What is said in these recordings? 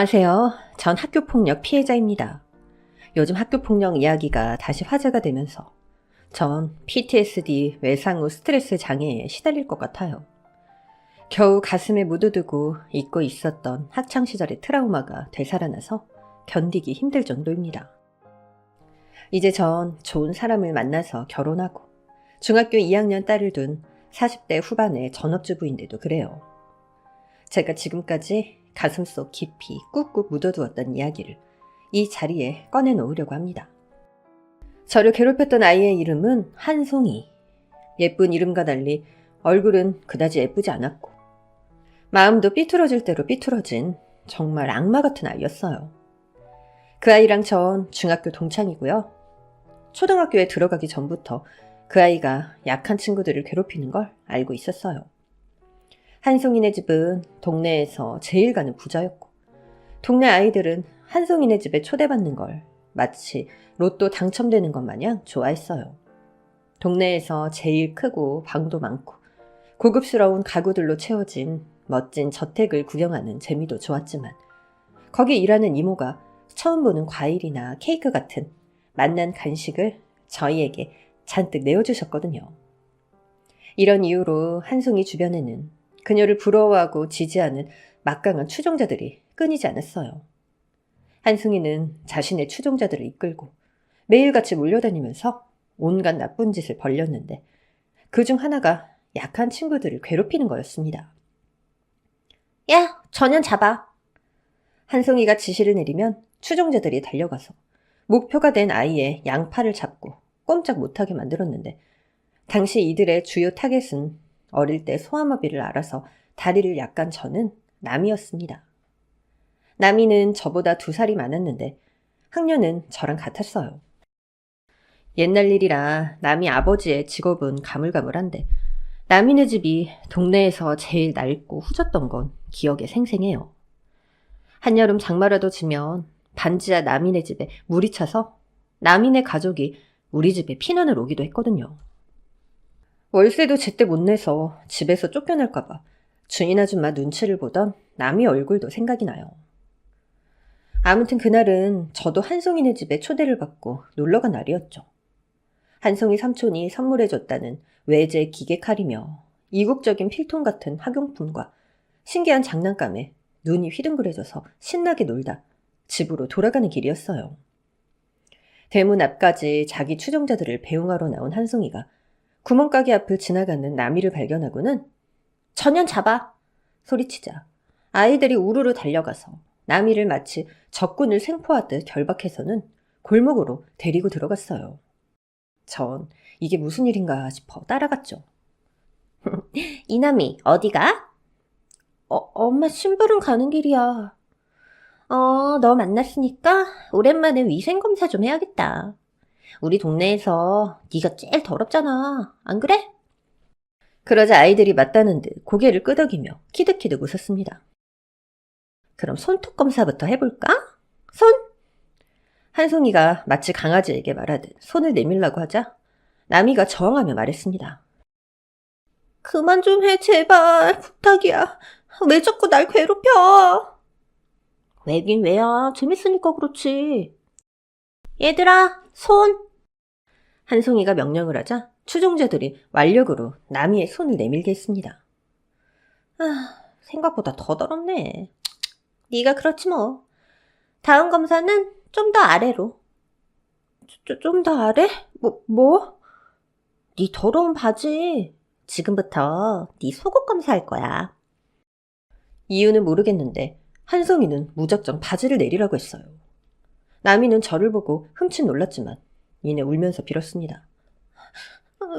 안녕하세요. 전 학교폭력 피해자입니다. 요즘 학교폭력 이야기가 다시 화제가 되면서 전 PTSD 외상 후 스트레스 장애에 시달릴 것 같아요. 겨우 가슴에 묻어두고 잊고 있었던 학창시절의 트라우마가 되살아나서 견디기 힘들 정도입니다. 이제 전 좋은 사람을 만나서 결혼하고 중학교 2학년 딸을 둔 40대 후반의 전업주부인데도 그래요. 제가 지금까지 가슴속 깊이 꾹꾹 묻어두었던 이야기를 이 자리에 꺼내놓으려고 합니다. 저를 괴롭혔던 아이의 이름은 한송이. 예쁜 이름과 달리 얼굴은 그다지 예쁘지 않았고 마음도 삐뚤어질 대로 삐뚤어진 정말 악마 같은 아이였어요. 그 아이랑 전 중학교 동창이고요. 초등학교에 들어가기 전부터 그 아이가 약한 친구들을 괴롭히는 걸 알고 있었어요. 한송이네 집은 동네에서 제일 가는 부자였고 동네 아이들은 한송이네 집에 초대받는 걸 마치 로또 당첨되는 것 마냥 좋아했어요. 동네에서 제일 크고 방도 많고 고급스러운 가구들로 채워진 멋진 저택을 구경하는 재미도 좋았지만 거기 일하는 이모가 처음 보는 과일이나 케이크 같은 맛난 간식을 저희에게 잔뜩 내어주셨거든요. 이런 이유로 한송이 주변에는 그녀를 부러워하고 지지하는 막강한 추종자들이 끊이지 않았어요. 한승희는 자신의 추종자들을 이끌고 매일같이 몰려다니면서 온갖 나쁜 짓을 벌였는데 그중 하나가 약한 친구들을 괴롭히는 거였습니다. 야, 저년 잡아! 한송이가 지시를 내리면 추종자들이 달려가서 목표가 된 아이의 양팔을 잡고 꼼짝 못하게 만들었는데 당시 이들의 주요 타겟은 어릴 때 소아마비를 앓아서 다리를 약간 저는 남이었습니다. 남이는 저보다 2살이 많았는데 학년은 저랑 같았어요. 옛날 일이라 남이 아버지의 직업은 가물가물한데 남이네 집이 동네에서 제일 낡고 후졌던 건 기억에 생생해요. 한여름 장마라도 지면 반지하 남이네 집에 물이 차서 남이네 가족이 우리 집에 피난을 오기도 했거든요. 월세도 제때 못 내서 집에서 쫓겨날까봐 주인 아줌마 눈치를 보던 남이 얼굴도 생각이 나요. 아무튼 그날은 저도 한송이네 집에 초대를 받고 놀러간 날이었죠. 한송이 삼촌이 선물해줬다는 외제 기계칼이며 이국적인 필통 같은 학용품과 신기한 장난감에 눈이 휘둥그레져서 신나게 놀다 집으로 돌아가는 길이었어요. 대문 앞까지 자기 추종자들을 배웅하러 나온 한송이가 구멍가게 앞을 지나가는 남이를 발견하고는 저년 잡아! 소리치자 아이들이 우르르 달려가서 남이를 마치 적군을 생포하듯 결박해서는 골목으로 데리고 들어갔어요. 전 이게 무슨 일인가 싶어 따라갔죠. 이남이 어디가? 엄마 심부름 가는 길이야. 너 만났으니까 오랜만에 위생검사 좀 해야겠다. 우리 동네에서 네가 제일 더럽잖아. 안 그래? 그러자 아이들이 맞다는 듯 고개를 끄덕이며 키득키득 웃었습니다. 그럼 손톱 검사부터 해볼까? 손! 한송이가 마치 강아지에게 말하듯 손을 내밀라고 하자 남이가 저항하며 말했습니다. 그만 좀 해, 제발. 부탁이야. 왜 자꾸 날 괴롭혀? 왜긴 왜야. 재밌으니까 그렇지. 얘들아, 손! 한송이가 명령을 하자 추종자들이 완력으로 남이의 손을 내밀게 했습니다. 생각보다 더 더럽네. 네가 그렇지 뭐. 다음 검사는 좀 더 아래로. 좀 더 아래? 뭐? 네 더러운 바지. 지금부터 네 속옷 검사할 거야. 이유는 모르겠는데 한송이는 무작정 바지를 내리라고 했어요. 남이는 저를 보고 흠칫 놀랐지만 이내 울면서 빌었습니다.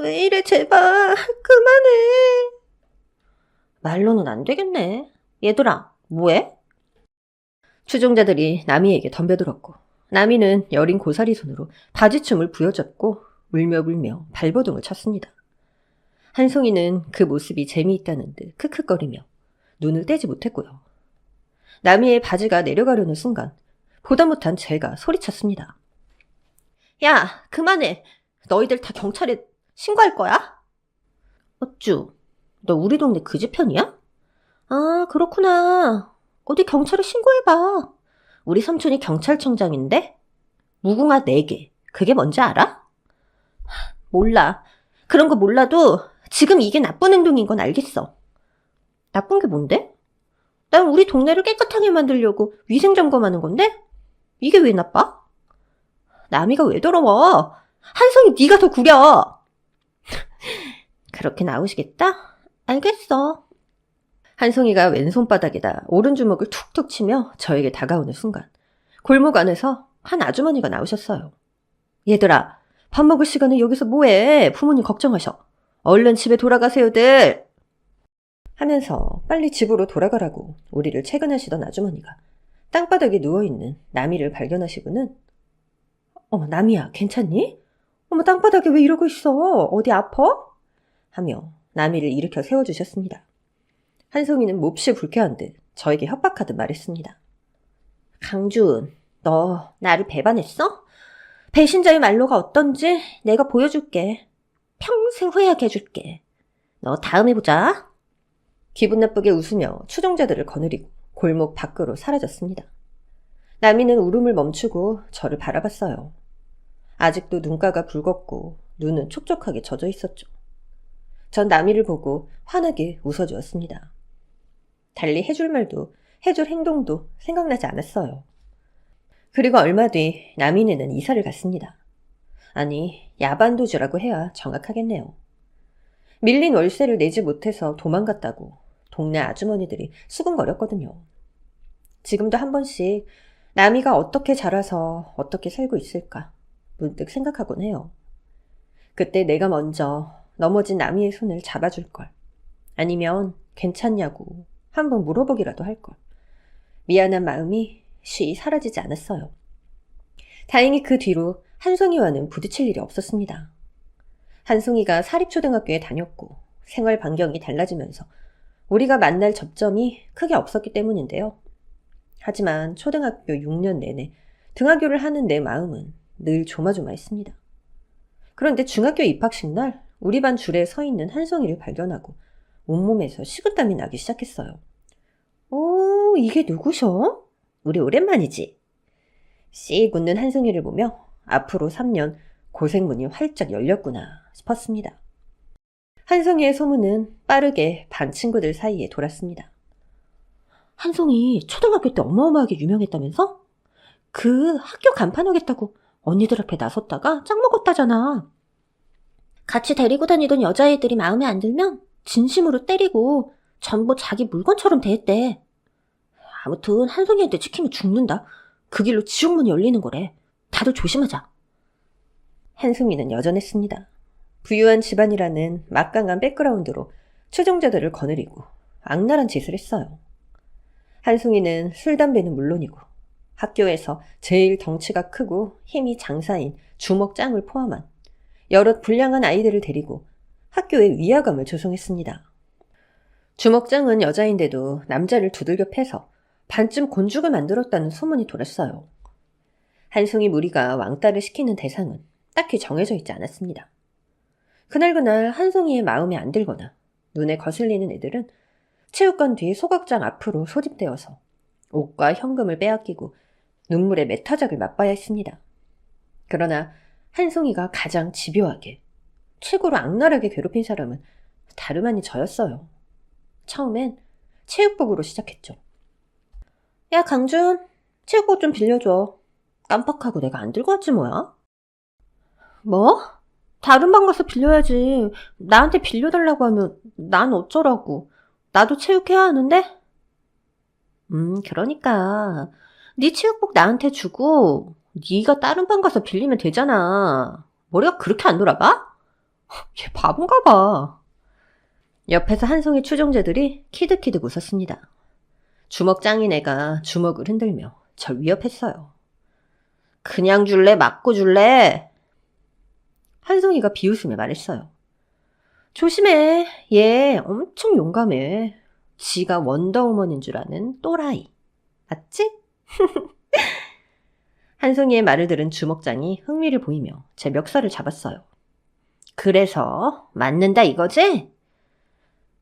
왜 이래 제발 그만해. 말로는 안 되겠네. 얘들아 뭐해? 추종자들이 남이에게 덤벼들었고 남이는 여린 고사리 손으로 바지춤을 부여잡고 울며불며 발버둥을 쳤습니다. 한송이는 그 모습이 재미있다는 듯 크크거리며 눈을 떼지 못했고요. 남이의 바지가 내려가려는 순간 보다 못한 제가 소리쳤습니다. 야, 그만해. 너희들 다 경찰에 신고할 거야? 어쭈, 너 우리 동네 그 집 편이야? 아, 그렇구나. 어디 경찰에 신고해봐. 우리 삼촌이 경찰청장인데? 무궁화 4개. 그게 뭔지 알아? 몰라. 그런 거 몰라도 지금 이게 나쁜 행동인 건 알겠어. 나쁜 게 뭔데? 난 우리 동네를 깨끗하게 만들려고 위생점검하는 건데? 이게 왜 나빠? 남이가 왜 더러워? 한성이 네가 더 구려. 그렇게 나오시겠다? 알겠어. 한송이가 왼손바닥에다 오른주먹을 툭툭 치며 저에게 다가오는 순간 골목 안에서 한 아주머니가 나오셨어요. 얘들아, 밥 먹을 시간에 여기서 뭐해? 부모님 걱정하셔. 얼른 집에 돌아가세요들. 하면서 빨리 집으로 돌아가라고 우리를 채근하시던 아주머니가 땅바닥에 누워있는 나미를 발견하시고는 어머, 나미야, 괜찮니? 어머, 땅바닥에 왜 이러고 있어? 어디 아파? 하며 나미를 일으켜 세워주셨습니다. 한송이는 몹시 불쾌한 듯 저에게 협박하듯 말했습니다. 강준, 너 나를 배반했어? 배신자의 말로가 어떤지 내가 보여줄게. 평생 후회하게 해줄게. 너 다음에 보자. 기분 나쁘게 웃으며 추종자들을 거느리고 골목 밖으로 사라졌습니다. 나미는 울음을 멈추고 저를 바라봤어요. 아직도 눈가가 붉었고 눈은 촉촉하게 젖어 있었죠. 전 나미를 보고 환하게 웃어주었습니다. 달리 해줄 말도 해줄 행동도 생각나지 않았어요. 그리고 얼마 뒤 나미네는 이사를 갔습니다. 아니, 야반도주라고 해야 정확하겠네요. 밀린 월세를 내지 못해서 도망갔다고 동네 아주머니들이 수군거렸거든요. 지금도 한 번씩 나미가 어떻게 자라서 어떻게 살고 있을까 문득 생각하곤 해요. 그때 내가 먼저 넘어진 나미의 손을 잡아줄 걸. 아니면 괜찮냐고 한번 물어보기라도 할 걸. 미안한 마음이 쉬이 사라지지 않았어요. 다행히 그 뒤로 한송이와는 부딪힐 일이 없었습니다. 한송이가 사립초등학교에 다녔고 생활 반경이 달라지면서 우리가 만날 접점이 크게 없었기 때문인데요. 하지만 초등학교 6년 내내 등하교를 하는 내 마음은 늘 조마조마했습니다. 그런데 중학교 입학식 날 우리 반 줄에 서 있는 한송이를 발견하고 온몸에서 식은땀이 나기 시작했어요. 오, 이게 누구셔? 우리 오랜만이지? 씩 웃는 한송이를 보며 앞으로 3년 고생문이 활짝 열렸구나 싶었습니다. 한송이의 소문은 빠르게 반 친구들 사이에 돌았습니다. 한송이 초등학교 때 어마어마하게 유명했다면서? 그 학교 간판하겠다고 언니들 앞에 나섰다가 짱 먹었다잖아. 같이 데리고 다니던 여자애들이 마음에 안 들면 진심으로 때리고 전부 자기 물건처럼 대했대. 아무튼 한송이한테 찍히면 죽는다. 그 길로 지옥문이 열리는 거래. 다들 조심하자. 한송이는 여전했습니다. 부유한 집안이라는 막강한 백그라운드로 추종자들을 거느리고 악랄한 짓을 했어요. 한송이는 술, 담배는 물론이고 학교에서 제일 덩치가 크고 힘이 장사인 주먹짱을 포함한 여럿 불량한 아이들을 데리고 학교에 위화감을 조성했습니다. 주먹짱은 여자인데도 남자를 두들겨 패서 반쯤 곤죽을 만들었다는 소문이 돌았어요. 한송이 무리가 왕따를 시키는 대상은 딱히 정해져 있지 않았습니다. 그날그날 한송이의 마음에 안 들거나 눈에 거슬리는 애들은 체육관 뒤 소각장 앞으로 소집되어서 옷과 현금을 빼앗기고 눈물의 매타작을 맛봐야 했습니다. 그러나 한송이가 가장 집요하게, 최고로 악랄하게 괴롭힌 사람은 다름 아닌 저였어요. 처음엔 체육복으로 시작했죠. 야, 강준, 체육복 좀 빌려줘. 깜빡하고 내가 안 들고 왔지 뭐야? 뭐? 다른 방 가서 빌려야지. 나한테 빌려달라고 하면 난 어쩌라고. 나도 체육해야 하는데? 그러니까 네 체육복 나한테 주고 네가 다른 방 가서 빌리면 되잖아. 머리가 그렇게 안 돌아가? 얘 바본가 봐. 옆에서 한송이 추종자들이 키득키득 웃었습니다. 주먹 짱인 애가 주먹을 흔들며 절 위협했어요. 그냥 줄래? 맞고 줄래? 한송이가 비웃으며 말했어요. 조심해. 얘 엄청 용감해. 지가 원더우먼인 줄 아는 또라이. 맞지? 한송이의 말을 들은 주먹장이 흥미를 보이며 제 멱살을 잡았어요. 그래서 맞는다 이거지?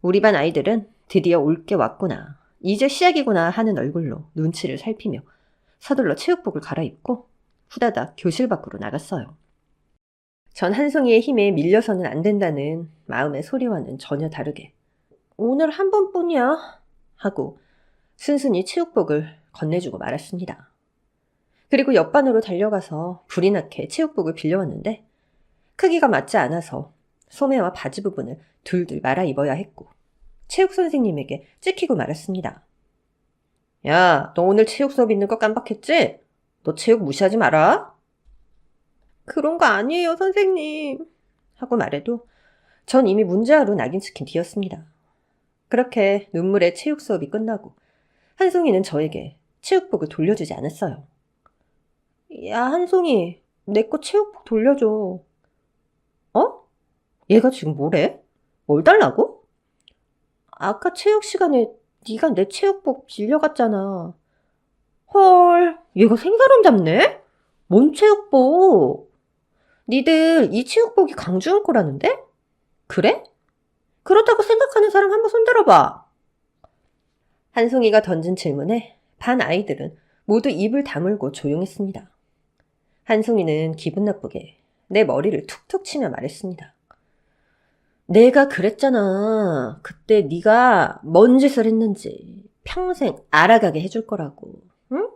우리 반 아이들은 드디어 올 게 왔구나 이제 시작이구나 하는 얼굴로 눈치를 살피며 서둘러 체육복을 갈아입고 후다닥 교실 밖으로 나갔어요. 전 한송이의 힘에 밀려서는 안 된다는 마음의 소리와는 전혀 다르게 오늘 한 번뿐이야 하고 순순히 체육복을 건네주고 말았습니다. 그리고 옆반으로 달려가서 불이 나게 체육복을 빌려왔는데 크기가 맞지 않아서 소매와 바지 부분을 둘둘 말아 입어야 했고 체육 선생님에게 찍히고 말았습니다. 야, 너 오늘 체육 수업 있는 거 깜빡했지? 너 체육 무시하지 마라. 그런 거 아니에요, 선생님. 하고 말해도 전 이미 문제아로 낙인 찍힌 뒤였습니다. 그렇게 눈물의 체육 수업이 끝나고 한송이는 저에게 체육복을 돌려주지 않았어요. 야, 한송이, 내 거 체육복 돌려줘. 어? 얘가 지금 뭐래? 뭘 달라고? 아까 체육 시간에 네가 내 체육복 빌려갔잖아. 헐, 얘가 생사람 잡네? 뭔 체육복? 니들 이 체육복이 강주영 거라는데? 그래? 그렇다고 생각하는 사람 한번 손들어봐. 한송이가 던진 질문에 반 아이들은 모두 입을 다물고 조용했습니다. 한송이는 기분 나쁘게 내 머리를 툭툭 치며 말했습니다. 내가 그랬잖아. 그때 네가 뭔 짓을 했는지 평생 알아가게 해줄 거라고. 응?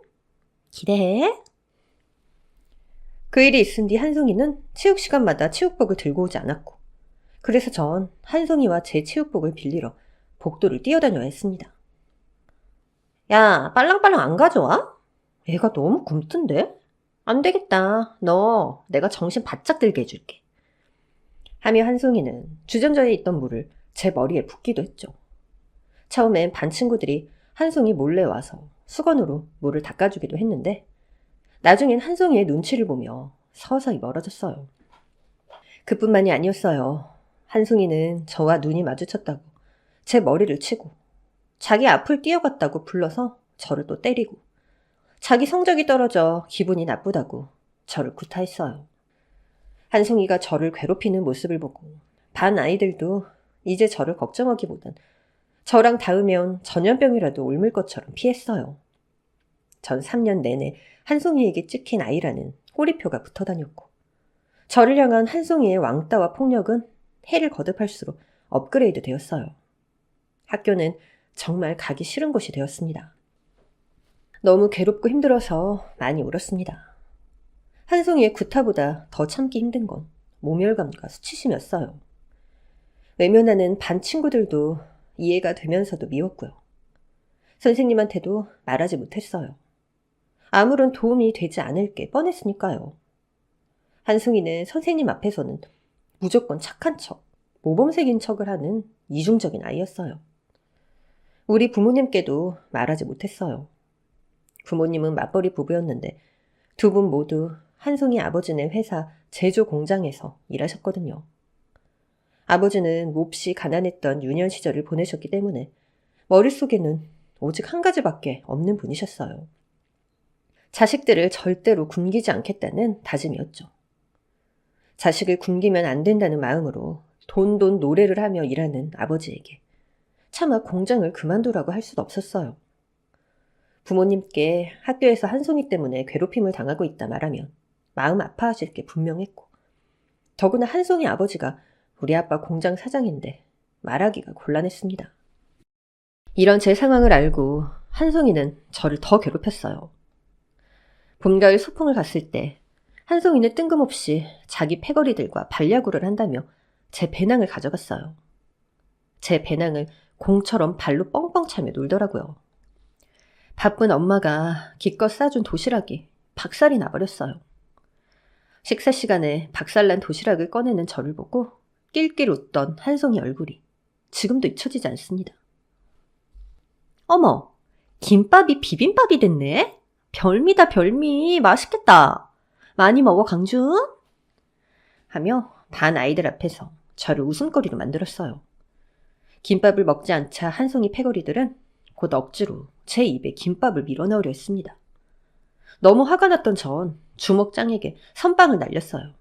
기대해. 그 일이 있은 뒤 한송이는 체육 시간마다 체육복을 들고 오지 않았고 그래서 전 한송이와 제 체육복을 빌리러 복도를 뛰어다녀야 했습니다. 야, 빨랑빨랑 안 가져와? 애가 너무 굼뜬데? 안 되겠다. 너 내가 정신 바짝 들게 해줄게. 하며 한송이는 주전자에 있던 물을 제 머리에 붓기도 했죠. 처음엔 반 친구들이 한송이 몰래 와서 수건으로 물을 닦아주기도 했는데 나중엔 한송이의 눈치를 보며 서서히 멀어졌어요. 그뿐만이 아니었어요. 한송이는 저와 눈이 마주쳤다고 제 머리를 치고 자기 앞을 뛰어갔다고 불러서 저를 또 때리고 자기 성적이 떨어져 기분이 나쁘다고 저를 구타했어요. 한송이가 저를 괴롭히는 모습을 보고 반 아이들도 이제 저를 걱정하기보단 저랑 닿으면 전염병이라도 옮을 것처럼 피했어요. 전 3년 내내 한송이에게 찍힌 아이라는 꼬리표가 붙어 다녔고 저를 향한 한송이의 왕따와 폭력은 해를 거듭할수록 업그레이드 되었어요. 학교는 정말 가기 싫은 곳이 되었습니다. 너무 괴롭고 힘들어서 많이 울었습니다. 한송이의 구타보다 더 참기 힘든 건 모멸감과 수치심이었어요. 외면하는 반 친구들도 이해가 되면서도 미웠고요. 선생님한테도 말하지 못했어요. 아무런 도움이 되지 않을 게 뻔했으니까요. 한송이는 선생님 앞에서는 무조건 착한 척, 모범생인 척을 하는 이중적인 아이였어요. 우리 부모님께도 말하지 못했어요. 부모님은 맞벌이 부부였는데 두 분 모두 한송이 아버지네 회사 제조 공장에서 일하셨거든요. 아버지는 몹시 가난했던 유년 시절을 보내셨기 때문에 머릿속에는 오직 한 가지밖에 없는 분이셨어요. 자식들을 절대로 굶기지 않겠다는 다짐이었죠. 자식을 굶기면 안 된다는 마음으로 돈 노래를 하며 일하는 아버지에게 차마 공장을 그만두라고 할 수도 없었어요. 부모님께 학교에서 한송이 때문에 괴롭힘을 당하고 있다 말하면 마음 아파하실 게 분명했고 더구나 한송이 아버지가 우리 아빠 공장 사장인데 말하기가 곤란했습니다. 이런 제 상황을 알고 한송이는 저를 더 괴롭혔어요. 봄, 가을 소풍을 갔을 때 한송이는 뜬금없이 자기 패거리들과 발야구를 한다며 제 배낭을 가져갔어요. 제 배낭을 공처럼 발로 뻥뻥 차며 놀더라고요. 바쁜 엄마가 기껏 싸준 도시락이 박살이 나버렸어요. 식사 시간에 박살난 도시락을 꺼내는 저를 보고 낄낄 웃던 한송이 얼굴이 지금도 잊혀지지 않습니다. 어머, 김밥이 비빔밥이 됐네? 별미다 별미, 맛있겠다. 많이 먹어 강준? 하며 반 아이들 앞에서 저를 웃음거리로 만들었어요. 김밥을 먹지 않자 한송이 패거리들은 곧 억지로 제 입에 김밥을 밀어넣으려 했습니다. 너무 화가 났던 전 주먹장에게 선빵을 날렸어요.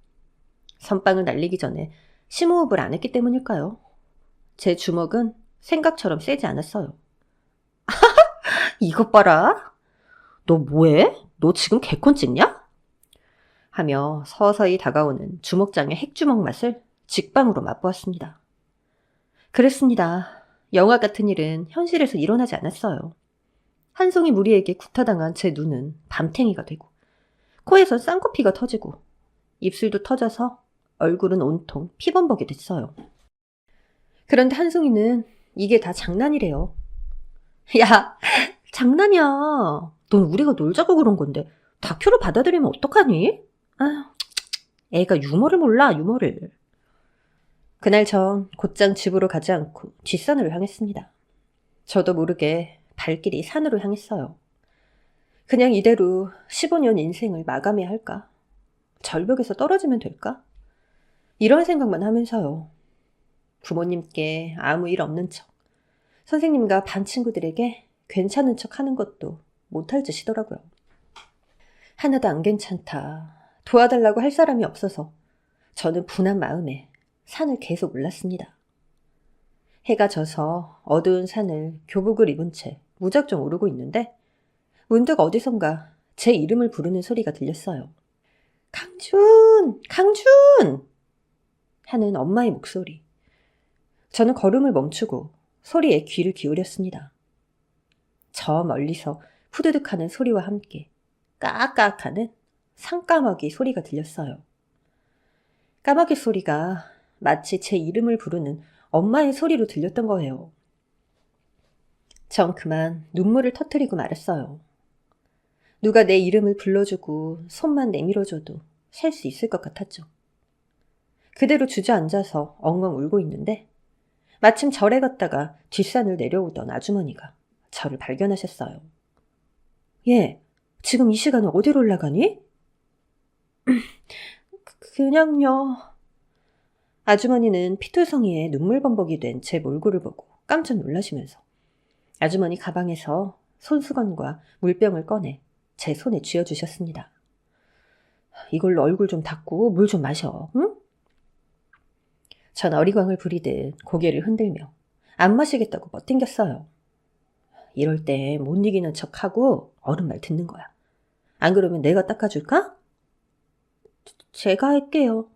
선빵을 날리기 전에 심호흡을 안 했기 때문일까요? 제 주먹은 생각처럼 세지 않았어요. 이것 봐라. 너 뭐해? 너 지금 개콘 찍냐? 하며 서서히 다가오는 주먹장의 핵주먹 맛을 직방으로 맛보았습니다. 그랬습니다. 영화 같은 일은 현실에서 일어나지 않았어요. 한 송이 무리에게 구타당한 제 눈은 밤탱이가 되고 코에선 쌍코피가 터지고 입술도 터져서 얼굴은 온통 피범벅이 됐어요. 그런데 한 송이는 이게 다 장난이래요. 야, 장난이야. 넌 우리가 놀자고 그런 건데 다큐로 받아들이면 어떡하니? 아, 애가 유머를 몰라, 유머를. 그날 전 곧장 집으로 가지 않고 뒷산으로 향했습니다. 저도 모르게 발길이 산으로 향했어요. 그냥 이대로 15년 인생을 마감해야 할까? 절벽에서 떨어지면 될까? 이런 생각만 하면서요. 부모님께 아무 일 없는 척, 선생님과 반 친구들에게 괜찮은 척 하는 것도 못할 짓이더라고요. 하나도 안 괜찮다. 도와달라고 할 사람이 없어서 저는 분한 마음에 산을 계속 올랐습니다. 해가 져서 어두운 산을 교복을 입은 채 무작정 오르고 있는데 문득 어디선가 제 이름을 부르는 소리가 들렸어요. 강준! 강준! 하는 엄마의 목소리. 저는 걸음을 멈추고 소리에 귀를 기울였습니다. 저 멀리서 후두둑하는 소리와 함께 까악까악하는 산까마귀 소리가 들렸어요. 까마귀 소리가 마치 제 이름을 부르는 엄마의 소리로 들렸던 거예요. 전 그만 눈물을 터뜨리고 말았어요. 누가 내 이름을 불러주고 손만 내밀어줘도 살 수 있을 것 같았죠. 그대로 주저앉아서 엉엉 울고 있는데 마침 절에 갔다가 뒷산을 내려오던 아주머니가 저를 발견하셨어요. 얘, 지금 이 시간에 어디로 올라가니? 그냥요. 아주머니는 피투성이에 눈물범벅이 된 제 몰골을 보고 깜짝 놀라시면서 아주머니 가방에서 손수건과 물병을 꺼내 제 손에 쥐어주셨습니다. 이걸로 얼굴 좀 닦고 물 좀 마셔, 응? 전 어리광을 부리듯 고개를 흔들며 안 마시겠다고 버팅겼어요. 이럴 때 못 이기는 척하고 어른 말 듣는 거야. 안 그러면 내가 닦아줄까? 제가 할게요.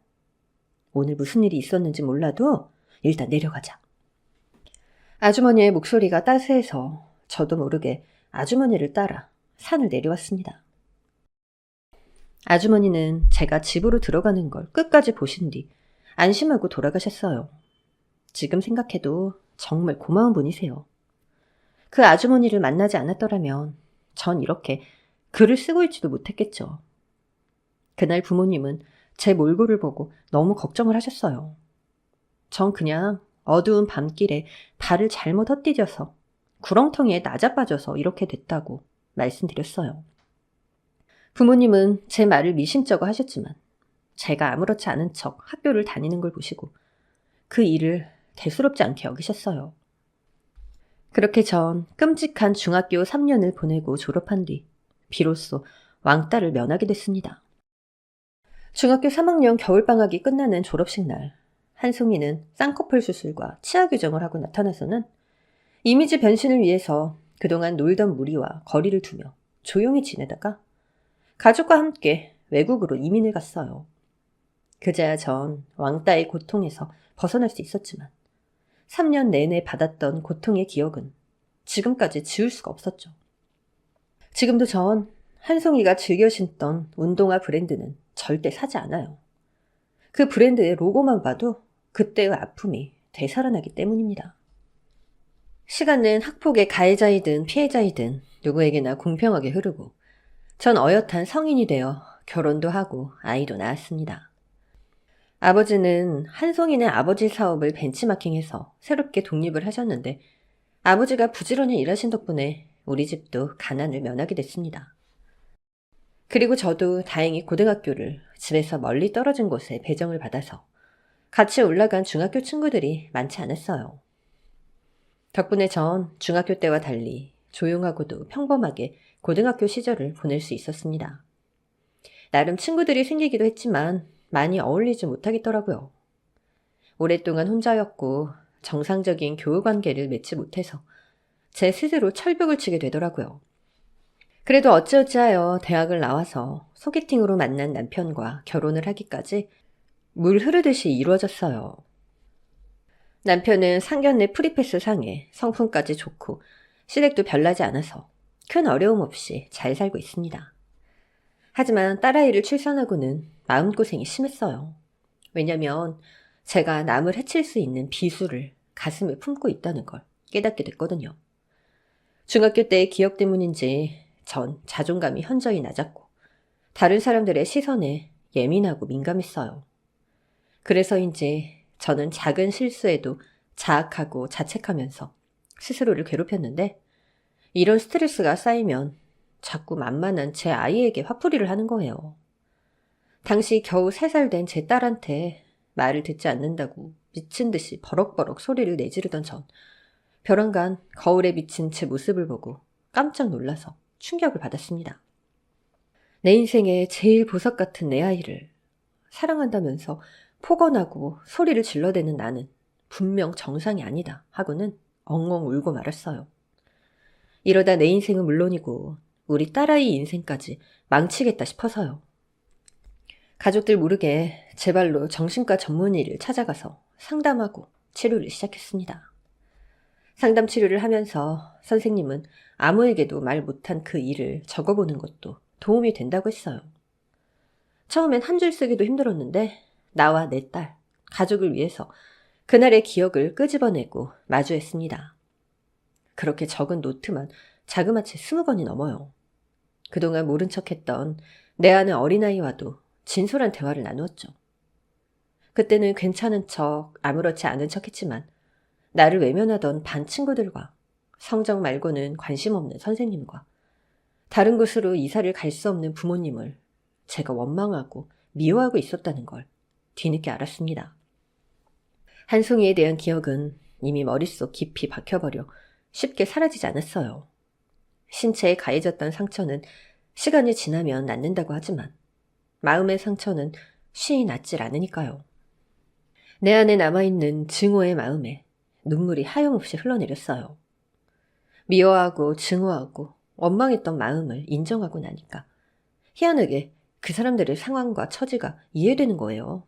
오늘 무슨 일이 있었는지 몰라도 일단 내려가자. 아주머니의 목소리가 따스해서 저도 모르게 아주머니를 따라 산을 내려왔습니다. 아주머니는 제가 집으로 들어가는 걸 끝까지 보신 뒤 안심하고 돌아가셨어요. 지금 생각해도 정말 고마운 분이세요. 그 아주머니를 만나지 않았더라면 전 이렇게 글을 쓰고 있지도 못했겠죠. 그날 부모님은 제 몰골을 보고 너무 걱정을 하셨어요. 전 그냥 어두운 밤길에 발을 잘못 헛디뎌서 구렁텅이에 낮아빠져서 이렇게 됐다고 말씀드렸어요. 부모님은 제 말을 미심쩍어 하셨지만 제가 아무렇지 않은 척 학교를 다니는 걸 보시고 그 일을 대수롭지 않게 여기셨어요. 그렇게 전 끔찍한 중학교 3년을 보내고 졸업한 뒤 비로소 왕따를 면하게 됐습니다. 중학교 3학년 겨울방학이 끝나는 졸업식 날, 한송이는 쌍꺼풀 수술과 치아 교정을 하고 나타나서는 이미지 변신을 위해서 그동안 놀던 무리와 거리를 두며 조용히 지내다가 가족과 함께 외국으로 이민을 갔어요. 그제야 전 왕따의 고통에서 벗어날 수 있었지만 3년 내내 받았던 고통의 기억은 지금까지 지울 수가 없었죠. 지금도 전 한송이가 즐겨 신던 운동화 브랜드는 절대 사지 않아요. 그 브랜드의 로고만 봐도 그때의 아픔이 되살아나기 때문입니다. 시간은 학폭의 가해자이든 피해자이든 누구에게나 공평하게 흐르고 전 어엿한 성인이 되어 결혼도 하고 아이도 낳았습니다. 아버지는 한송이네 아버지 사업을 벤치마킹해서 새롭게 독립을 하셨는데 아버지가 부지런히 일하신 덕분에 우리 집도 가난을 면하게 됐습니다. 그리고 저도 다행히 고등학교를 집에서 멀리 떨어진 곳에 배정을 받아서 같이 올라간 중학교 친구들이 많지 않았어요. 덕분에 전 중학교 때와 달리 조용하고도 평범하게 고등학교 시절을 보낼 수 있었습니다. 나름 친구들이 생기기도 했지만 많이 어울리지 못하겠더라고요. 오랫동안 혼자였고 정상적인 교우 관계를 맺지 못해서 제 스스로 철벽을 치게 되더라고요. 그래도 어찌어찌하여 대학을 나와서 소개팅으로 만난 남편과 결혼을 하기까지 물 흐르듯이 이루어졌어요. 남편은 상견례 프리패스 상에 성품까지 좋고 시댁도 별나지 않아서 큰 어려움 없이 잘 살고 있습니다. 하지만 딸아이를 출산하고는 마음고생이 심했어요. 왜냐면 제가 남을 해칠 수 있는 비수를 가슴에 품고 있다는 걸 깨닫게 됐거든요. 중학교 때의 기억 때문인지 전 자존감이 현저히 낮았고 다른 사람들의 시선에 예민하고 민감했어요. 그래서인지 저는 작은 실수에도 자학하고 자책하면서 스스로를 괴롭혔는데 이런 스트레스가 쌓이면 자꾸 만만한 제 아이에게 화풀이를 하는 거예요. 당시 겨우 3살 된 제 딸한테 말을 듣지 않는다고 미친 듯이 버럭버럭 소리를 내지르던 전 벼랑간 거울에 비친 제 모습을 보고 깜짝 놀라서 충격을 받았습니다. 내 인생의 제일 보석 같은 내 아이를 사랑한다면서 폭언하고 소리를 질러대는 나는 분명 정상이 아니다 하고는 엉엉 울고 말았어요. 이러다 내 인생은 물론이고 우리 딸아이 인생까지 망치겠다 싶어서요. 가족들 모르게 제 발로 정신과 전문의를 찾아가서 상담하고 치료를 시작했습니다. 상담 치료를 하면서 선생님은 아무에게도 말 못한 그 일을 적어보는 것도 도움이 된다고 했어요. 처음엔 한 줄 쓰기도 힘들었는데 나와 내 딸, 가족을 위해서 그날의 기억을 끄집어내고 마주했습니다. 그렇게 적은 노트만 자그마치 20권이 넘어요. 그동안 모른 척했던 내 안의 어린아이와도 진솔한 대화를 나누었죠. 그때는 괜찮은 척, 아무렇지 않은 척했지만 나를 외면하던 반 친구들과 성적 말고는 관심 없는 선생님과 다른 곳으로 이사를 갈 수 없는 부모님을 제가 원망하고 미워하고 있었다는 걸 뒤늦게 알았습니다. 한송이에 대한 기억은 이미 머릿속 깊이 박혀버려 쉽게 사라지지 않았어요. 신체에 가해졌던 상처는 시간이 지나면 낫는다고 하지만 마음의 상처는 쉬이 낫질 않으니까요. 내 안에 남아있는 증오의 마음에 눈물이 하염없이 흘러내렸어요. 미워하고 증오하고 원망했던 마음을 인정하고 나니까 희한하게 그 사람들의 상황과 처지가 이해되는 거예요.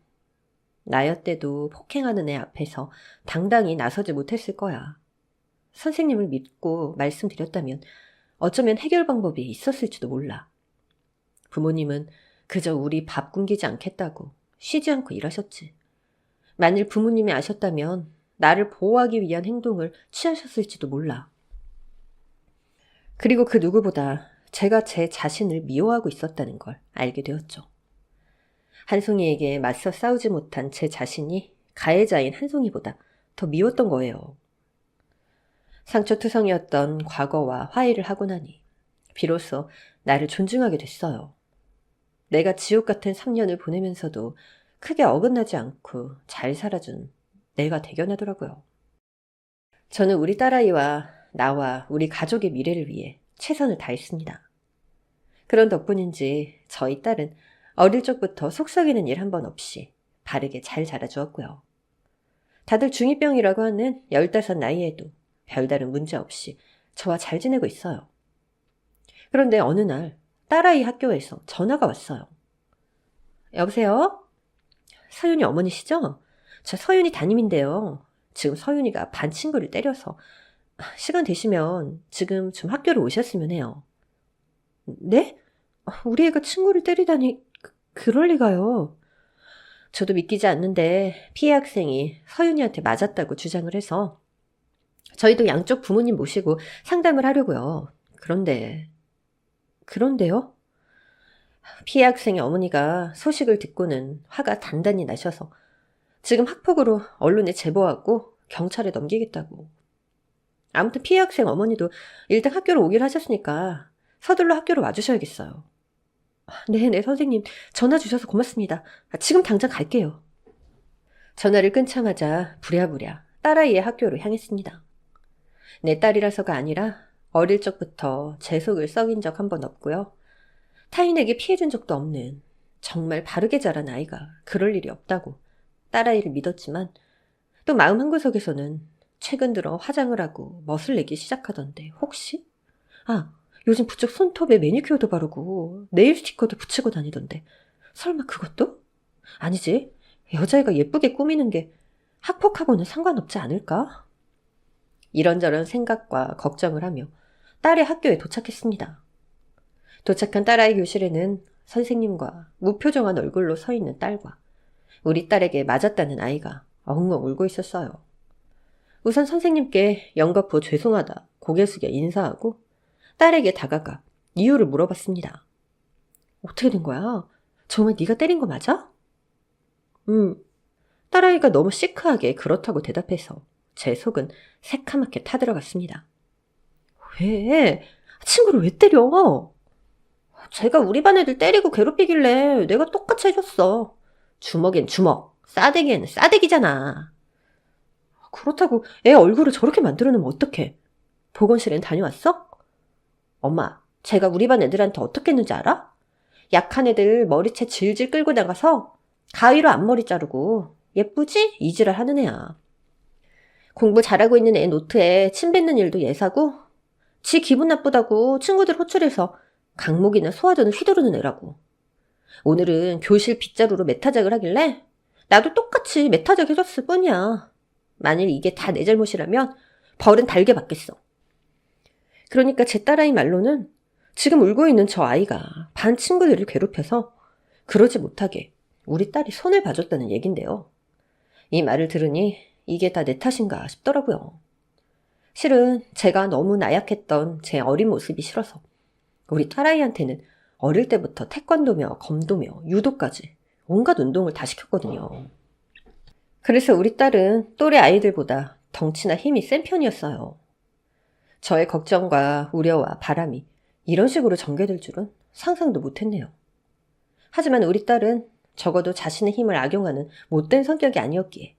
나였대도 폭행하는 애 앞에서 당당히 나서지 못했을 거야. 선생님을 믿고 말씀드렸다면 어쩌면 해결 방법이 있었을지도 몰라. 부모님은 그저 우리 밥 굶기지 않겠다고 쉬지 않고 일하셨지. 만일 부모님이 아셨다면 나를 보호하기 위한 행동을 취하셨을지도 몰라. 그리고 그 누구보다 제가 제 자신을 미워하고 있었다는 걸 알게 되었죠. 한송이에게 맞서 싸우지 못한 제 자신이 가해자인 한송이보다 더 미웠던 거예요. 상처투성이었던 과거와 화해를 하고 나니 비로소 나를 존중하게 됐어요. 내가 지옥 같은 3년을 보내면서도 크게 어긋나지 않고 잘 살아준 내가 대견하더라고요. 저는 우리 딸아이와 나와 우리 가족의 미래를 위해 최선을 다했습니다. 그런 덕분인지 저희 딸은 어릴 적부터 속썩이는 일 한 번 없이 바르게 잘 자라주었고요. 다들 중2병이라고 하는 15 나이에도 별다른 문제 없이 저와 잘 지내고 있어요. 그런데 어느 날 딸아이 학교에서 전화가 왔어요. 여보세요? 서윤이 어머니시죠? 저 서윤이 담임인데요. 지금 서윤이가 반 친구를 때려서 시간 되시면 지금 좀 학교로 오셨으면 해요. 네? 우리 애가 친구를 때리다니 그럴 리가요. 저도 믿기지 않는데 피해 학생이 서윤이한테 맞았다고 주장을 해서 저희도 양쪽 부모님 모시고 상담을 하려고요. 그런데요? 피해 학생의 어머니가 소식을 듣고는 화가 단단히 나셔서 지금 학폭으로 언론에 제보하고 경찰에 넘기겠다고. 아무튼 피해 학생 어머니도 일단 학교로 오기로 하셨으니까 서둘러 학교로 와주셔야겠어요. 네, 선생님. 전화 주셔서 고맙습니다. 지금 당장 갈게요. 전화를 끊자마자 부랴부랴 딸아이의 학교로 향했습니다. 내 딸이라서가 아니라 어릴 적부터 제 속을 썩인 적 한 번 없고요. 타인에게 피해준 적도 없는 정말 바르게 자란 아이가 그럴 일이 없다고 딸아이를 믿었지만 또 마음 한구석에서는 최근 들어 화장을 하고 멋을 내기 시작하던데 혹시? 요즘 부쩍 손톱에 매니큐어도 바르고 네일 스티커도 붙이고 다니던데 설마 그것도? 아니지. 여자애가 예쁘게 꾸미는 게 학폭하고는 상관없지 않을까? 이런저런 생각과 걱정을 하며 딸의 학교에 도착했습니다. 도착한 딸아이 교실에는 선생님과 무표정한 얼굴로 서 있는 딸과 우리 딸에게 맞았다는 아이가 엉엉 울고 있었어요. 우선 선생님께 연거푸 죄송하다 고개 숙여 인사하고 딸에게 다가가 이유를 물어봤습니다. 어떻게 된 거야? 정말 네가 때린 거 맞아? 딸아이가 너무 시크하게 그렇다고 대답해서 제 속은 새카맣게 타들어갔습니다. 왜? 친구를 왜 때려? 제가 우리 반 애들 때리고 괴롭히길래 내가 똑같이 해줬어. 주먹엔 주먹, 싸대기에는 싸대기잖아. 그렇다고 애 얼굴을 저렇게 만들어 놓으면 어떡해? 보건실엔 다녀왔어? 엄마, 제가 우리 반 애들한테 어떻게 했는지 알아? 약한 애들 머리채 질질 끌고 나가서 가위로 앞머리 자르고 예쁘지? 이지랄 하는 애야. 공부 잘하고 있는 애 노트에 침 뱉는 일도 예사고 지 기분 나쁘다고 친구들 호출해서 강목이나 소화전을 휘두르는 애라고. 오늘은 교실 빗자루로 메타작을 하길래 나도 똑같이 메타작 해줬을 뿐이야. 만일 이게 다 내 잘못이라면 벌은 달게 받겠어. 그러니까 제 딸아이 말로는 지금 울고 있는 저 아이가 반 친구들을 괴롭혀서 그러지 못하게 우리 딸이 손을 봐줬다는 얘긴데요. 이 말을 들으니 이게 다 내 탓인가 싶더라고요. 실은 제가 너무 나약했던 제 어린 모습이 싫어서 우리 딸아이한테는 어릴 때부터 태권도며 검도며 유도까지 온갖 운동을 다 시켰거든요. 그래서 우리 딸은 또래 아이들보다 덩치나 힘이 센 편이었어요. 저의 걱정과 우려와 바람이 이런 식으로 전개될 줄은 상상도 못했네요. 하지만 우리 딸은 적어도 자신의 힘을 악용하는 못된 성격이 아니었기에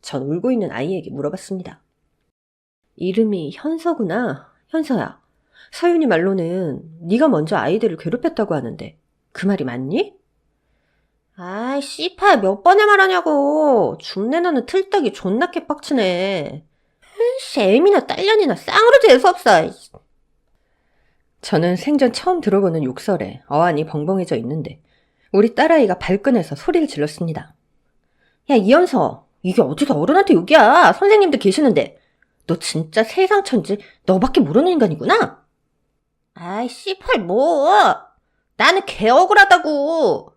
전 울고 있는 아이에게 물어봤습니다. 이름이 현서구나. 현서야. 서윤이 말로는 네가 먼저 아이들을 괴롭혔다고 하는데 그 말이 맞니? 아이 씨발 몇 번을 말하냐고. 줌내나는 틀딱이 존나 개빡치네. 애미나 딸년이나 쌍으로 재수없어. 저는 생전 처음 들어보는 욕설에 어안이 벙벙해져 있는데 우리 딸아이가 발끈해서 소리를 질렀습니다. 야 이현서, 이게 어디서 어른한테 욕이야. 선생님도 계시는데. 너 진짜 세상 천지 너밖에 모르는 인간이구나. 아이 씨발 뭐. 나는 개 억울하다고.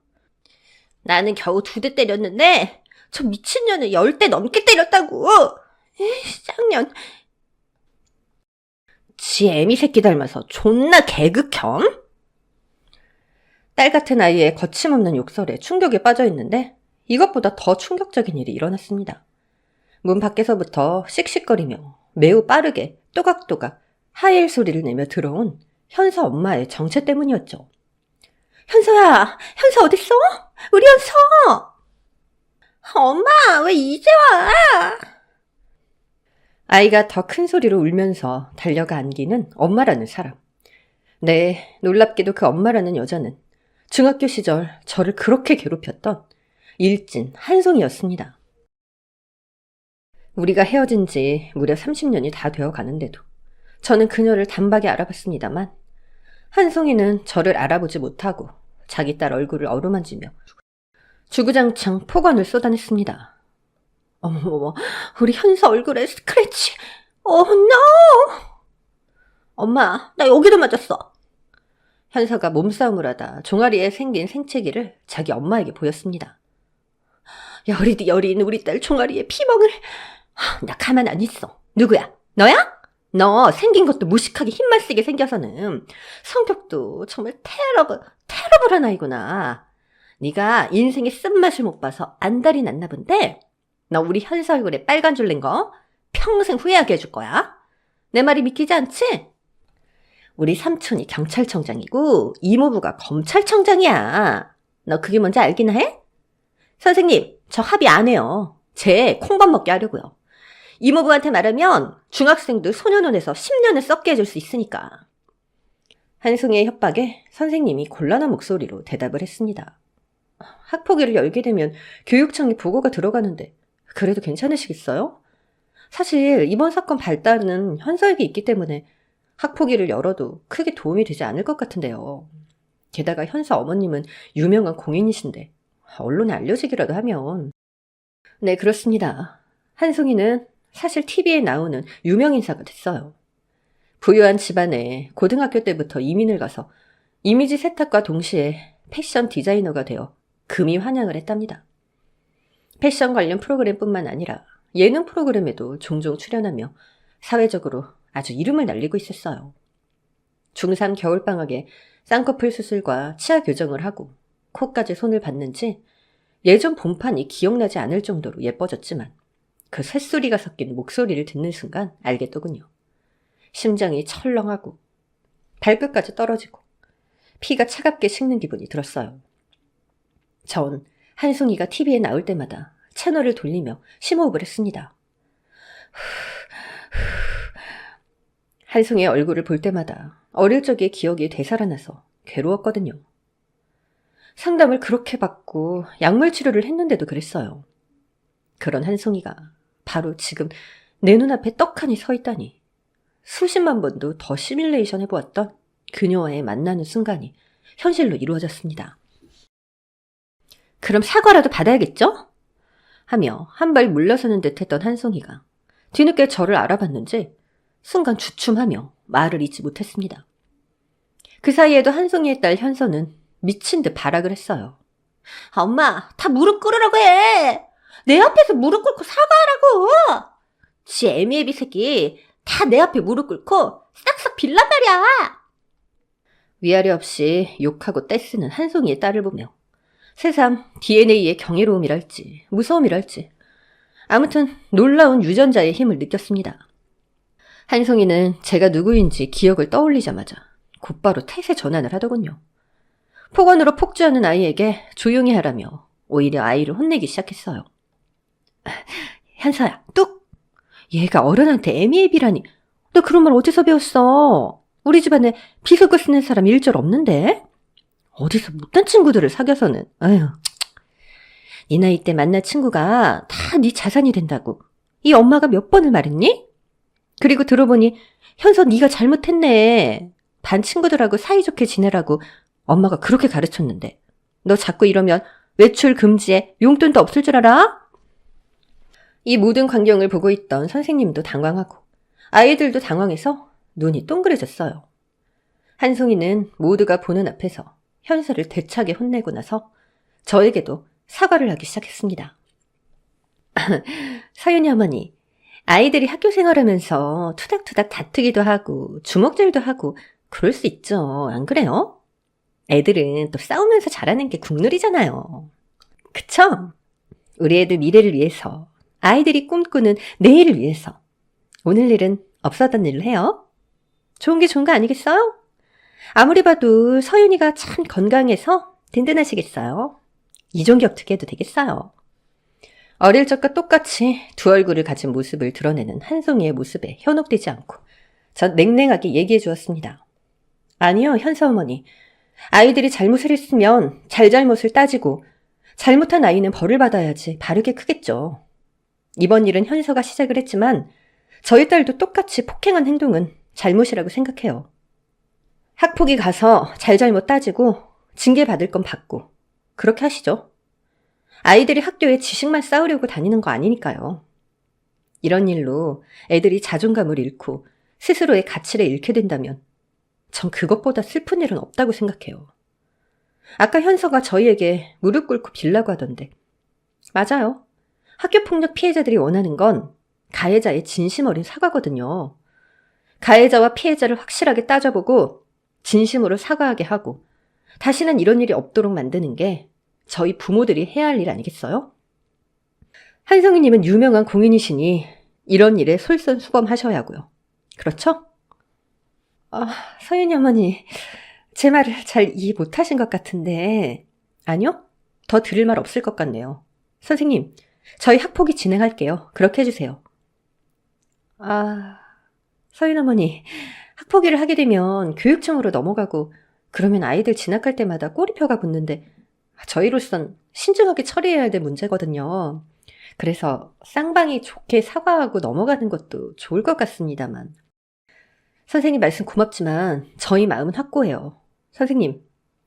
나는 겨우 2대 때렸는데 저 미친년을 10대 넘게 때렸다고. 쌍년. 지 애미 새끼 닮아서 존나 개극혐? 딸 같은 아이의 거침없는 욕설에 충격에 빠져 있는데 이것보다 더 충격적인 일이 일어났습니다. 문 밖에서부터 씩씩거리며 매우 빠르게 또각또각 하이힐 소리를 내며 들어온 현서 엄마의 정체 때문이었죠. 현서야, 현서 어딨어? 우리 현서! 엄마, 왜 이제 와? 아이가 더 큰 소리로 울면서 달려가 안기는 엄마라는 사람. 네, 놀랍게도 그 엄마라는 여자는 중학교 시절 저를 그렇게 괴롭혔던 일진 한송이였습니다. 우리가 헤어진 지 무려 30년이 다 되어 가는데도 저는 그녀를 단박에 알아봤습니다만 한송이는 저를 알아보지 못하고 자기 딸 얼굴을 어루만지며 주구장창 폭언을 쏟아냈습니다. 어머머머, 우리 현서 얼굴에 스크래치. 노! 엄마, 나 여기도 맞았어. 현서가 몸싸움을 하다 종아리에 생긴 생채기를 자기 엄마에게 보였습니다. 여리디 여린 우리 딸 종아리에 피멍을. 나 가만 안 있어. 누구야? 너야? 너 생긴 것도 무식하게 힘만 쓰게 생겨서는 성격도 정말 테러블한 아이구나. 네가 인생의 쓴맛을 못 봐서 안달이 났나 본데 너 우리 현서 얼굴에 빨간 줄 낸 거 평생 후회하게 해줄 거야. 내 말이 믿기지 않지? 우리 삼촌이 경찰청장이고 이모부가 검찰청장이야. 너 그게 뭔지 알긴 해? 선생님, 저 합의 안 해요. 쟤 콩밥 먹게 하려고요. 이모부한테 말하면 중학생도 소년원에서 10년을 썩게 해줄 수 있으니까. 한송이의 협박에 선생님이 곤란한 목소리로 대답을 했습니다. 학폭위를 열게 되면 교육청에 보고가 들어가는데 그래도 괜찮으시겠어요? 사실 이번 사건 발단은 현서에게 있기 때문에 학폭위를 열어도 크게 도움이 되지 않을 것 같은데요. 게다가 현서 어머님은 유명한 공인이신데 언론에 알려지기라도 하면. 네, 그렇습니다. 한송이는 사실 TV에 나오는 유명 인사가 됐어요. 부유한 집안에 고등학교 때부터 이민을 가서 이미지 세탁과 동시에 패션 디자이너가 되어 금이 환영을 했답니다. 패션 관련 프로그램뿐만 아니라 예능 프로그램에도 종종 출연하며 사회적으로 아주 이름을 날리고 있었어요. 중3 겨울방학에 쌍꺼풀 수술과 치아 교정을 하고 코까지 손을 봤는지 예전 본판이 기억나지 않을 정도로 예뻐졌지만 그 쇳소리가 섞인 목소리를 듣는 순간 알겠더군요. 심장이 철렁하고 발끝까지 떨어지고 피가 차갑게 식는 기분이 들었어요. 전 한송이가 TV에 나올 때마다 채널을 돌리며 심호흡을 했습니다. 한송이의 얼굴을 볼 때마다 어릴 적의 기억이 되살아나서 괴로웠거든요. 상담을 그렇게 받고 약물 치료를 했는데도 그랬어요. 그런 한송이가 바로 지금 내 눈앞에 떡하니 서 있다니 수십만 번도 더 시뮬레이션 해보았던 그녀와의 만나는 순간이 현실로 이루어졌습니다. 그럼 사과라도 받아야겠죠? 하며 한 발 물러서는 듯 했던 한송이가 뒤늦게 저를 알아봤는지 순간 주춤하며 말을 잇지 못했습니다. 그 사이에도 한송이의 딸 현서는 미친 듯 발악을 했어요. 엄마, 다 무릎 꿇으라고 해! 내 앞에서 무릎 꿇고 사과하라고! 지 애미애비 새끼 다 내 앞에 무릎 꿇고 싹싹 빌란 말이야! 위아래 없이 욕하고 떼쓰는 한송이의 딸을 보며 새삼 DNA의 경이로움이랄지 무서움이랄지 아무튼 놀라운 유전자의 힘을 느꼈습니다. 한송이는 제가 누구인지 기억을 떠올리자마자 곧바로 태세 전환을 하더군요. 폭언으로 폭주하는 아이에게 조용히 하라며 오히려 아이를 혼내기 시작했어요. 현서야, 뚝! 얘가 어른한테 애미애비라니. 너 그런 말 어디서 배웠어? 우리 집안에 비속어 쓰는 사람 일절 없는데? 어디서 못된 친구들을 사귀어서는. 아휴. 네 나이 때 만난 친구가 다 네 자산이 된다고. 이 엄마가 몇 번을 말했니? 그리고 들어보니 현서 네가 잘못했네. 반 친구들하고 사이좋게 지내라고 엄마가 그렇게 가르쳤는데 너 자꾸 이러면 외출 금지에 용돈도 없을 줄 알아? 이 모든 광경을 보고 있던 선생님도 당황하고 아이들도 당황해서 눈이 동그래졌어요. 한송이는 모두가 보는 앞에서 현서를 대차게 혼내고 나서 저에게도 사과를 하기 시작했습니다. 서윤이 어머니, 아이들이 학교 생활하면서 투닥투닥 다투기도 하고 주먹질도 하고 그럴 수 있죠. 안 그래요? 애들은 또 싸우면서 자라는 게 국룰이잖아요. 그쵸? 우리 애들 미래를 위해서, 아이들이 꿈꾸는 내일을 위해서 오늘 일은 없었던 일을 해요. 좋은 게 좋은 거 아니겠어요? 아무리 봐도 서윤이가 참 건강해서 든든하시겠어요. 이종기 어떻게 해도 되겠어요. 어릴 적과 똑같이 두 얼굴을 가진 모습을 드러내는 한송이의 모습에 현혹되지 않고 전 냉랭하게 얘기해 주었습니다. 아니요, 현서 어머니. 아이들이 잘못을 했으면 잘잘못을 따지고 잘못한 아이는 벌을 받아야지 바르게 크겠죠. 이번 일은 현서가 시작을 했지만 저희 딸도 똑같이 폭행한 행동은 잘못이라고 생각해요. 학폭위 가서 잘잘못 따지고 징계받을 건 받고 그렇게 하시죠. 아이들이 학교에 지식만 쌓으려고 다니는 거 아니니까요. 이런 일로 애들이 자존감을 잃고 스스로의 가치를 잃게 된다면 전 그것보다 슬픈 일은 없다고 생각해요. 아까 현서가 저희에게 무릎 꿇고 빌라고 하던데 맞아요. 학교폭력 피해자들이 원하는 건 가해자의 진심 어린 사과거든요. 가해자와 피해자를 확실하게 따져보고 진심으로 사과하게 하고 다시는 이런 일이 없도록 만드는 게 저희 부모들이 해야 할 일 아니겠어요? 한성희님은 유명한 공인이시니 이런 일에 솔선수범하셔야 하고요. 그렇죠? 서윤이 어머니, 제 말을 잘 이해 못하신 것 같은데 아니요? 더 들을 말 없을 것 같네요. 선생님, 저희 학폭위 진행할게요. 그렇게 해주세요. 서윤 어머니, 학폭위를 하게 되면 교육청으로 넘어가고 그러면 아이들 진학할 때마다 꼬리표가 붙는데 저희로선 신중하게 처리해야 될 문제거든요. 그래서 쌍방이 좋게 사과하고 넘어가는 것도 좋을 것 같습니다만. 선생님 말씀 고맙지만 저희 마음은 확고해요. 선생님,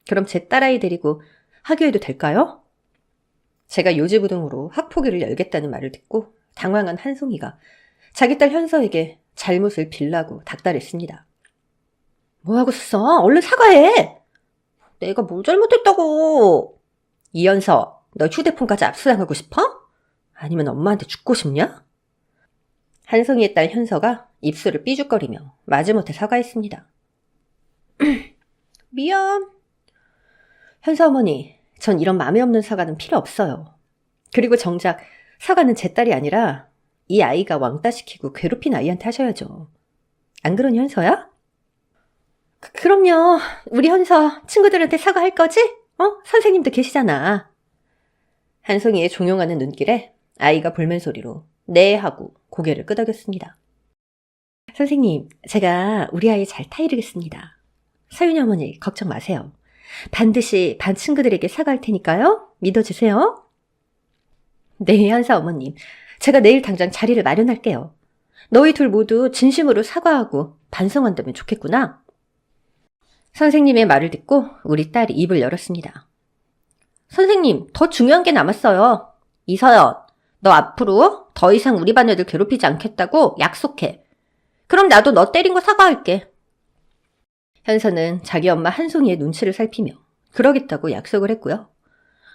그럼 제 딸아이 데리고 하교해도 될까요? 제가 요지부동으로 학폭위를 열겠다는 말을 듣고 당황한 한송이가 자기 딸 현서에게 잘못을 빌라고 닥달했습니다. 뭐하고 있어? 얼른 사과해! 내가 뭘 잘못했다고! 이현서, 너 휴대폰까지 압수당하고 싶어? 아니면 엄마한테 죽고 싶냐? 한송이의 딸 현서가 입술을 삐죽거리며 마지못해 사과했습니다. 미안. 현서 어머니, 전 이런 맘에 없는 사과는 필요 없어요. 그리고 정작 사과는 제 딸이 아니라 이 아이가 왕따 시키고 괴롭힌 아이한테 하셔야죠. 안 그러니 현서야? 그럼요. 우리 현서 친구들한테 사과할 거지? 선생님도 계시잖아. 한송이의 종용하는 눈길에 아이가 볼멘 소리로 네 하고 고개를 끄덕였습니다. 선생님, 제가 우리 아이 잘 타이르겠습니다. 서윤이 어머니 걱정 마세요. 반드시 반 친구들에게 사과할 테니까요. 믿어주세요. 네, 한사 어머님. 제가 내일 당장 자리를 마련할게요. 너희 둘 모두 진심으로 사과하고 반성한다면 좋겠구나. 선생님의 말을 듣고 우리 딸이 입을 열었습니다. 선생님, 더 중요한 게 남았어요. 이서연, 너 앞으로 더 이상 우리 반 애들 괴롭히지 않겠다고 약속해. 그럼 나도 너 때린 거 사과할게. 현서는 자기 엄마 한송이의 눈치를 살피며 그러겠다고 약속을 했고요.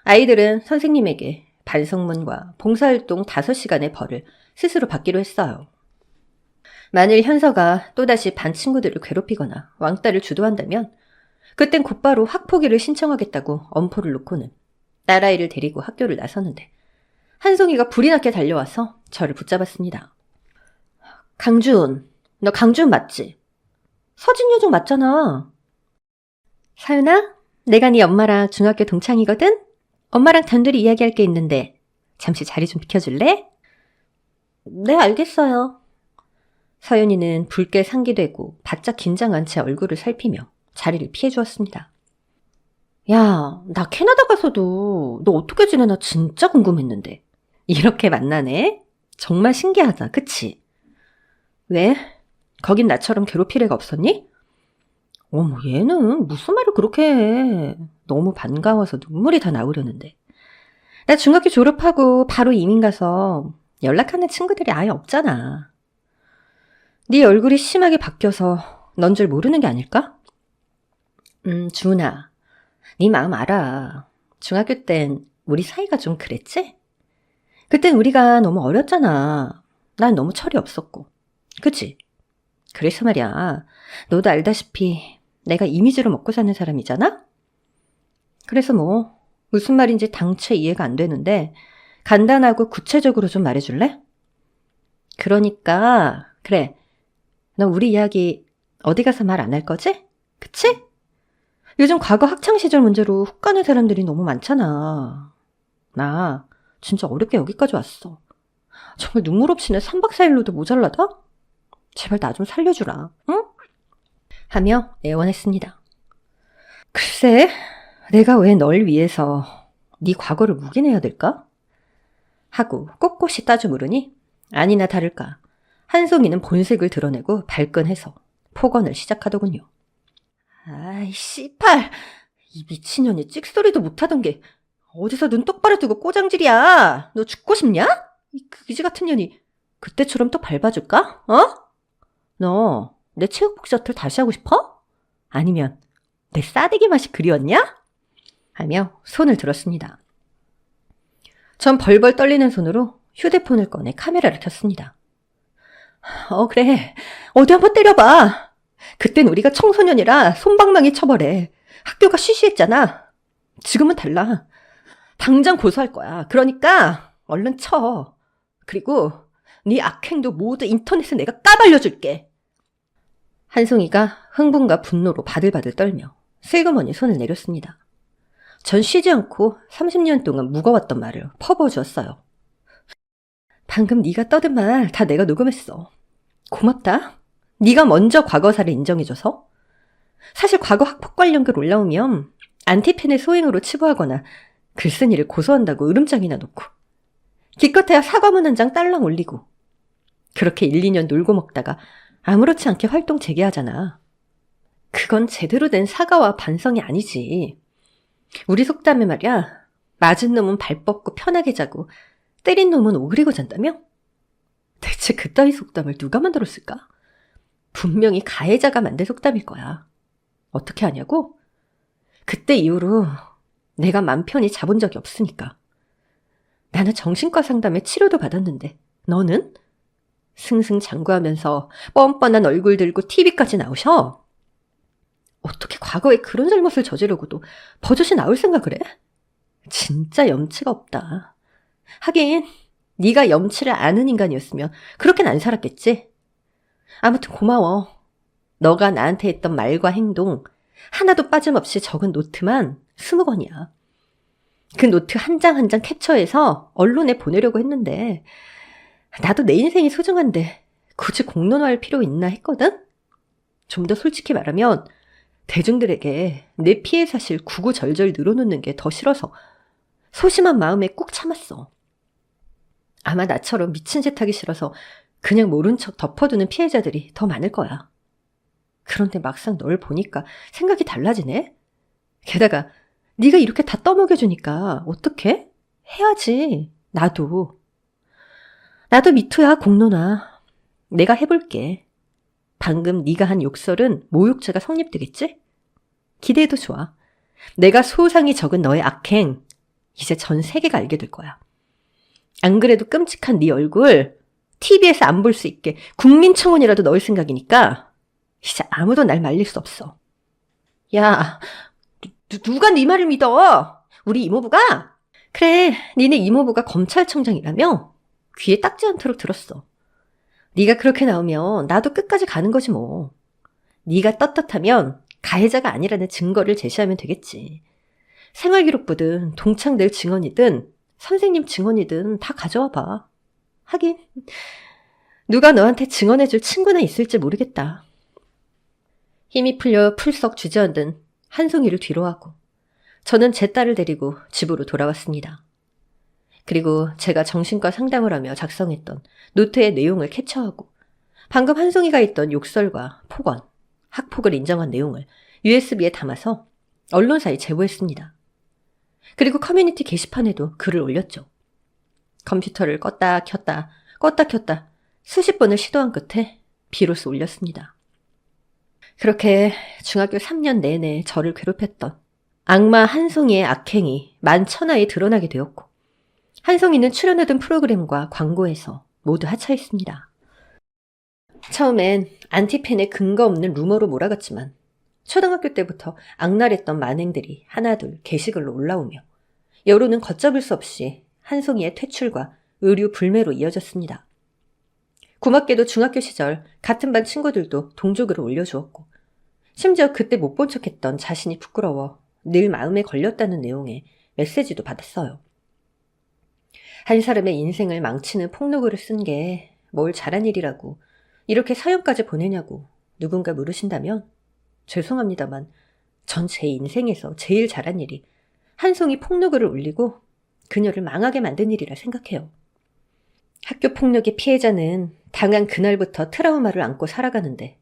아이들은 선생님에게 반성문과 봉사활동 5시간의 벌을 스스로 받기로 했어요. 만일 현서가 또다시 반 친구들을 괴롭히거나 왕따를 주도한다면 그땐 곧바로 학폭위를 신청하겠다고 엄포를 놓고는 딸아이를 데리고 학교를 나섰는데 한송이가 불이 나게 달려와서 저를 붙잡았습니다. 강준, 너 강준 맞지? 서진여중 맞잖아. 사윤아, 내가 네 엄마랑 중학교 동창이거든? 엄마랑 단둘이 이야기할 게 있는데 잠시 자리 좀 비켜줄래? 네, 알겠어요. 서윤이는 붉게 상기되고 바짝 긴장한 채 얼굴을 살피며 자리를 피해주었습니다. 야, 나 캐나다 가서도 너 어떻게 지내나 진짜 궁금했는데. 이렇게 만나네? 정말 신기하다, 그치? 왜? 거긴 나처럼 괴롭힐 애가 없었니? 어머, 얘는 무슨 말을 그렇게 해. 너무 반가워서 눈물이 다 나오려는데. 나 중학교 졸업하고 바로 이민 가서 연락하는 친구들이 아예 없잖아. 네 얼굴이 심하게 바뀌어서 넌 줄 모르는 게 아닐까? 주은아, 네 마음 알아. 중학교 땐 우리 사이가 좀 그랬지? 그땐 우리가 너무 어렸잖아. 난 너무 철이 없었고. 그치? 그래서 말이야. 너도 알다시피 내가 이미지로 먹고 사는 사람이잖아? 그래서 뭐 무슨 말인지 당최 이해가 안 되는데 간단하고 구체적으로 좀 말해줄래? 그러니까 그래. 너 우리 이야기 어디 가서 말 안 할 거지? 그치? 요즘 과거 학창시절 문제로 훅 가는 사람들이 너무 많잖아. 나 진짜 어렵게 여기까지 왔어. 정말 눈물 없이는 3박 4일로도 모자라다? 제발 나 좀 살려주라, 응? 하며 애원했습니다. 글쎄, 내가 왜 널 위해서 네 과거를 묵인해야 될까? 하고 꼿꼿이 따져 물으니 아니나 다를까 한송이는 본색을 드러내고 발끈해서 폭언을 시작하더군요. 아이 씨발, 이 미친년이 찍소리도 못하던 게 어디서 눈 똑바로 뜨고 꼬장질이야. 너 죽고 싶냐? 이 그지 같은 년이 그때처럼 또 밟아줄까? 너 내 체육복 셔틀 다시 하고 싶어? 아니면 내 싸대기 맛이 그리웠냐? 하며 손을 들었습니다. 전 벌벌 떨리는 손으로 휴대폰을 꺼내 카메라를 켰습니다. 그래. 어디 한번 때려봐. 그땐 우리가 청소년이라 솜방망이 쳐버려. 학교가 시시했잖아. 지금은 달라. 당장 고소할 거야. 그러니까 얼른 쳐. 그리고 네 악행도 모두 인터넷에 내가 까발려줄게. 한송이가 흥분과 분노로 바들바들 떨며 슬그머니 손을 내렸습니다. 전 쉬지 않고 30년 동안 무거웠던 말을 퍼부어주었어요. 방금 네가 떠든 말 다 내가 녹음했어. 고맙다. 네가 먼저 과거사를 인정해줘서. 사실 과거 학폭 관련 글 올라오면 안티팬의 소행으로 치부하거나 글쓴이를 고소한다고 으름장이나 놓고 기껏해야 사과문 한 장 딸랑 올리고. 그렇게 1, 2년 놀고 먹다가 아무렇지 않게 활동 재개하잖아. 그건 제대로 된 사과와 반성이 아니지. 우리 속담에 말이야. 맞은 놈은 발 뻗고 편하게 자고 때린 놈은 오그리고 잔다며? 대체 그따위 속담을 누가 만들었을까? 분명히 가해자가 만든 속담일 거야. 어떻게 하냐고? 그때 이후로 내가 맘 편히 자본 적이 없으니까. 나는 정신과 상담에 치료도 받았는데 너는? 승승장구하면서 뻔뻔한 얼굴 들고 TV까지 나오셔? 어떻게 과거에 그런 잘못을 저지르고도 버젓이 나올 생각을 해? 진짜 염치가 없다. 하긴 네가 염치를 아는 인간이었으면 그렇게는 안 살았겠지? 아무튼 고마워. 너가 나한테 했던 말과 행동 하나도 빠짐없이 적은 노트만 20권이야. 그 노트 한 장 한 장 캡처해서 언론에 보내려고 했는데 나도 내 인생이 소중한데 굳이 공론화할 필요 있나 했거든? 좀 더 솔직히 말하면 대중들에게 내 피해 사실 구구절절 늘어놓는 게 더 싫어서 소심한 마음에 꾹 참았어. 아마 나처럼 미친 짓 하기 싫어서 그냥 모른 척 덮어두는 피해자들이 더 많을 거야. 그런데 막상 널 보니까 생각이 달라지네? 게다가 네가 이렇게 다 떠먹여주니까 어떡해? 해야지. 나도 미투야, 공론화. 내가 해볼게. 방금 네가 한 욕설은 모욕죄가 성립되겠지? 기대해도 좋아. 내가 소상히 적은 너의 악행 이제 전 세계가 알게 될 거야. 안 그래도 끔찍한 네 얼굴 TV에서 안 볼 수 있게 국민청원이라도 넣을 생각이니까 이제 아무도 날 말릴 수 없어. 야, 누가 네 말을 믿어? 우리 이모부가? 그래, 니네 이모부가 검찰청장이라며? 귀에 딱지 않도록 들었어. 네가 그렇게 나오면 나도 끝까지 가는 거지 뭐. 네가 떳떳하면 가해자가 아니라는 증거를 제시하면 되겠지. 생활기록부든 동창들 증언이든 선생님 증언이든 다 가져와 봐. 하긴 누가 너한테 증언해줄 친구나 있을지 모르겠다. 힘이 풀려 풀썩 주저앉은 한송이를 뒤로 하고 저는 제 딸을 데리고 집으로 돌아왔습니다. 그리고 제가 정신과 상담을 하며 작성했던 노트의 내용을 캡처하고 방금 한송이가 있던 욕설과 폭언, 학폭을 인정한 내용을 USB에 담아서 언론사에 제보했습니다. 그리고 커뮤니티 게시판에도 글을 올렸죠. 컴퓨터를 껐다 켰다 수십 번을 시도한 끝에 비로소 올렸습니다. 그렇게 중학교 3년 내내 저를 괴롭혔던 악마 한송이의 악행이 만천하에 드러나게 되었고 한송이는 출연하던 프로그램과 광고에서 모두 하차했습니다. 처음엔 안티팬의 근거 없는 루머로 몰아갔지만 초등학교 때부터 악랄했던 만행들이 하나둘 게시글로 올라오며 여론은 걷잡을 수 없이 한송이의 퇴출과 의류 불매로 이어졌습니다. 고맙게도 중학교 시절 같은 반 친구들도 동조글을 올려주었고 심지어 그때 못 본 척했던 자신이 부끄러워 늘 마음에 걸렸다는 내용의 메시지도 받았어요. 한 사람의 인생을 망치는 폭로글을 쓴 게 뭘 잘한 일이라고 이렇게 사연까지 보내냐고 누군가 물으신다면 죄송합니다만 전 제 인생에서 제일 잘한 일이 한송이 폭로글을 올리고 그녀를 망하게 만든 일이라 생각해요. 학교 폭력의 피해자는 당한 그날부터 트라우마를 안고 살아가는데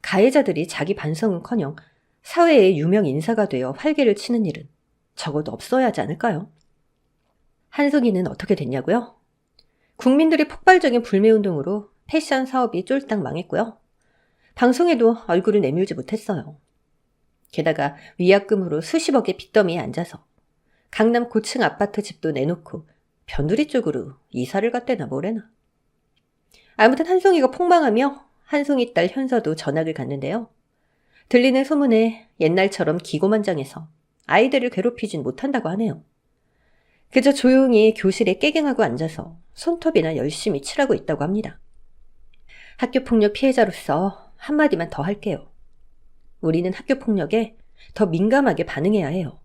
가해자들이 자기 반성은커녕 사회의 유명 인사가 되어 활개를 치는 일은 적어도 없어야 하지 않을까요? 한송이는 어떻게 됐냐고요? 국민들의 폭발적인 불매운동으로 패션 사업이 쫄딱 망했고요. 방송에도 얼굴을 내밀지 못했어요. 게다가 위약금으로 수십억의 빚더미에 앉아서 강남 고층 아파트 집도 내놓고 변두리 쪽으로 이사를 갔대나 뭐래나. 아무튼 한송이가 폭망하며 한송이 딸 현서도 전학을 갔는데요. 들리는 소문에 옛날처럼 기고만장해서 아이들을 괴롭히진 못한다고 하네요. 그저 조용히 교실에 깨갱하고 앉아서 손톱이나 열심히 칠하고 있다고 합니다. 학교폭력 피해자로서 한마디만 더 할게요. 우리는 학교폭력에 더 민감하게 반응해야 해요.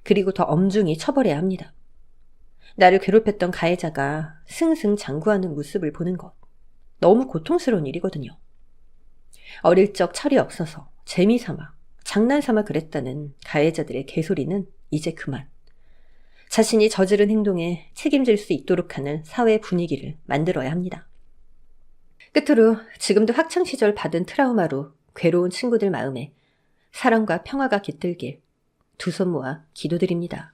그리고 더 엄중히 처벌해야 합니다. 나를 괴롭혔던 가해자가 승승장구하는 모습을 보는 것 너무 고통스러운 일이거든요. 어릴 적 철이 없어서 재미삼아 장난삼아 그랬다는 가해자들의 개소리는 이제 그만. 자신이 저지른 행동에 책임질 수 있도록 하는 사회 분위기를 만들어야 합니다. 끝으로 지금도 학창시절 받은 트라우마로 괴로운 친구들 마음에 사랑과 평화가 깃들길 두 손 모아 기도드립니다.